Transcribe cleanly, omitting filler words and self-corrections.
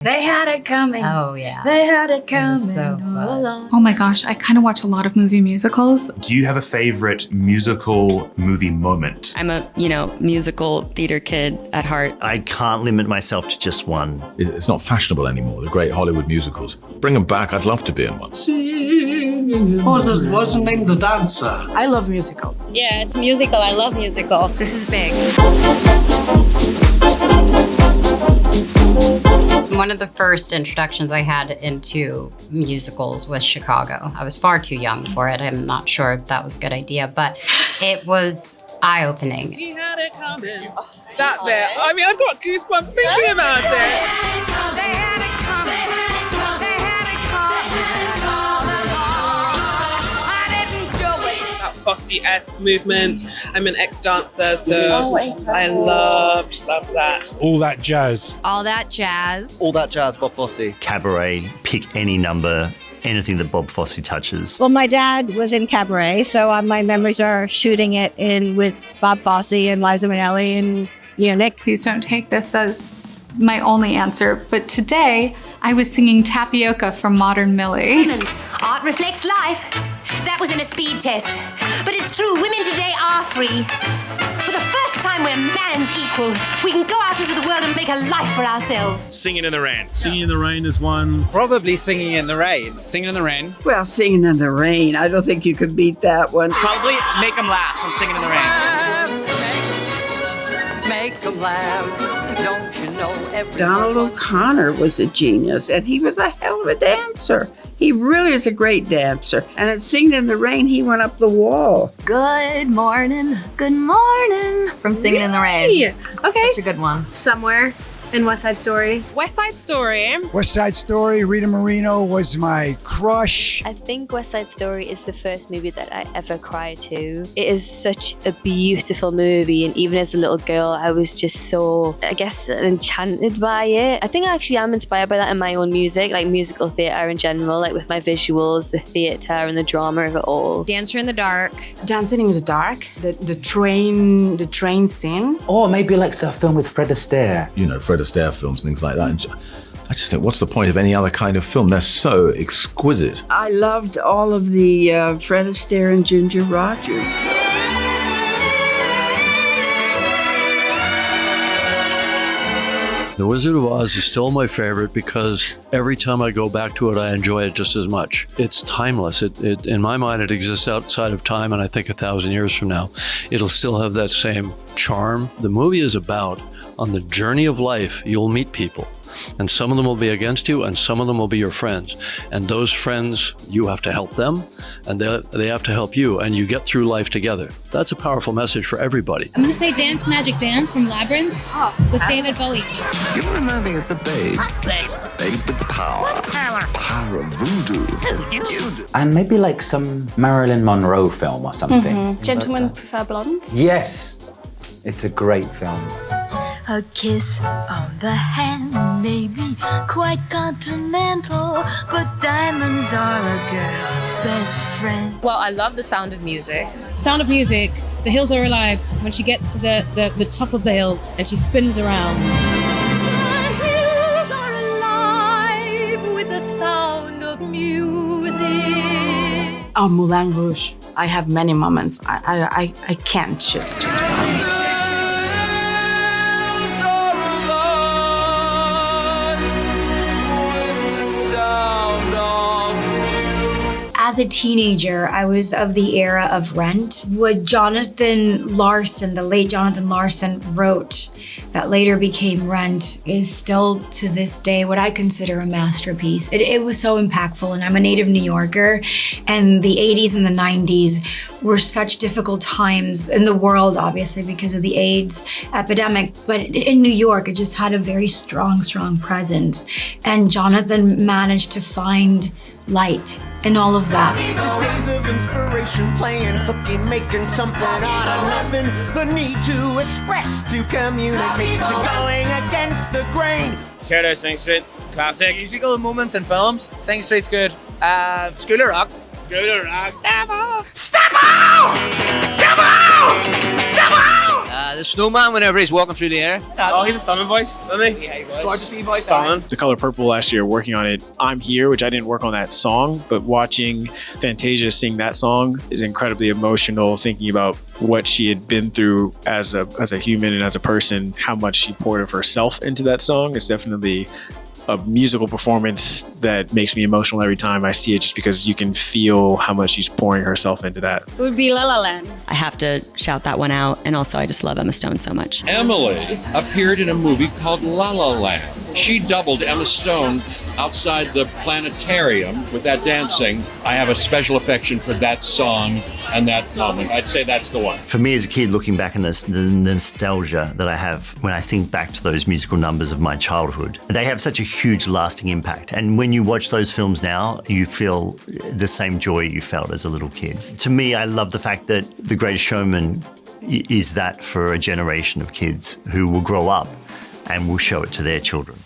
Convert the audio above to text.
They had it coming. Oh, yeah. They had it coming so all along. Oh my gosh, I kind of watch a lot of movie musicals. Do you have a favorite musical movie moment? I'm a, musical theater kid at heart. I can't limit myself to just one. It's not fashionable anymore, the great Hollywood musicals. Bring them back, I'd love to be in one. What's the name of the dancer? I love musicals. Yeah, it's musical. I love musical. This is big. One of the first introductions I had into musicals was Chicago. I was far too young for it. I'm not sure if that was a good idea, but it was eye-opening. He had it coming. That bit. I mean, I've got goosebumps thinking about it. They had it coming. They had it coming all along. I didn't do it. That Fosse-esque movement. I'm an ex-dancer, so I loved that. All that jazz. All that jazz. All that jazz, Bob Fosse. Cabaret, pick any number, anything that Bob Fosse touches. Well, my dad was in Cabaret, so my memories are shooting it in with Bob Fosse and Liza Minnelli and Nick. Please don't take this as my only answer, but today I was singing Tapioca from Modern Millie. Art reflects life. That was in a speed test. But it's true, women today are free. For the first time, we're man's equal. We can go out into the world and make a life for ourselves. Singing in the Rain. Singing in the Rain is one. Probably Singing in the Rain. Singing in the Rain. Well, Singing in the Rain. I don't think you could beat that one. Probably Make 'em Laugh from Singing in the Rain. Make them laugh. Don't you know everyone Donald O'Connor was a genius, and he was a hell of a dancer. He really is a great dancer. And at Singing in the Rain, he went up the wall. Good morning from Singing in the Rain. Okay. Such a good one. Somewhere in West Side Story. West Side Story. West Side Story, Rita Moreno was my crush. I think West Side Story is the first movie that I ever cried to. It is such a beautiful movie, and even as a little girl, I was just so, enchanted by it. I think I actually am inspired by that in my own music, like musical theatre in general, like with my visuals, the theatre and the drama of it all. Dancer in the Dark. Dancing in the Dark, the train scene. Or maybe like a film with Fred Astaire. Fred Astaire films, things like that. And I just think, what's the point of any other kind of film? They're so exquisite. I loved all of the Fred Astaire and Ginger Rogers films. The Wizard of Oz is still my favorite because every time I go back to it, I enjoy it just as much. It's timeless. It in my mind, it exists outside of time, and I think 1,000 years from now, it'll still have that same charm. The movie is about, on the journey of life, you'll meet people. And some of them will be against you, and some of them will be your friends. And those friends, you have to help them, and they have to help you, and you get through life together. That's a powerful message for everybody. I'm going to say Dance Magic Dance from Labyrinth with David Bowie. You remind me of the Babe. Babe with the power. Power of voodoo. You do. And maybe like some Marilyn Monroe film or something. Gentlemen Prefer Blondes. Yes, it's a great film. A kiss on the hand may be quite continental, but diamonds are a girl's best friend. Well, I love The Sound of Music. Sound of Music, The Hills Are Alive, when she gets to the top of the hill and she spins around. The hills are alive with the sound of music. Oh, Moulin Rouge. I have many moments. I can't just one. As a teenager, I was of the era of Rent. What Jonathan Larson, the late Jonathan Larson, wrote that later became Rent is still to this day what I consider a masterpiece. It was so impactfful, and I'm a native New Yorker, and the 80s and the 90s were such difficult times in the world, obviously, because of the AIDS epidemic. But in New York, it just had a very strong presence. And Jonathan managed to find light in all of that. Days of inspiration, playing hooky, making something out of nothing. The need to express, to communicate, to going against the grain. Shout out Sing Street, classic. Musical moments in films. Sing Street's good. School of Rock. School of Rock. Step out! Step out! Step out! Step out! the snowman whenever he's walking through the air. Oh, he's a stunning voice, doesn't he? Yeah, he was. Gorgeous wee voice. Stunning. The Color Purple last year, working on it, I'm Here, which I didn't work on that song, but watching Fantasia sing that song is incredibly emotional, thinking about what she had been through as a human and as a person, how much she poured of herself into that song. It's definitely a musical performance that makes me emotional every time I see it, just because you can feel how much she's pouring herself into that. It would be La La Land. I have to shout that one out, and also I just love Emma Stone so much. Emily appeared in a movie called La La Land. She doubled Emma Stone outside the planetarium with that dancing. I have a special affection for that song and that moment. I'd say that's the one. For me as a kid, looking back in the nostalgia that I have when I think back to those musical numbers of my childhood, they have such a huge lasting impact. And when you watch those films now, you feel the same joy you felt as a little kid. To me, I love the fact that The Greatest Showman is that for a generation of kids who will grow up and will show it to their children.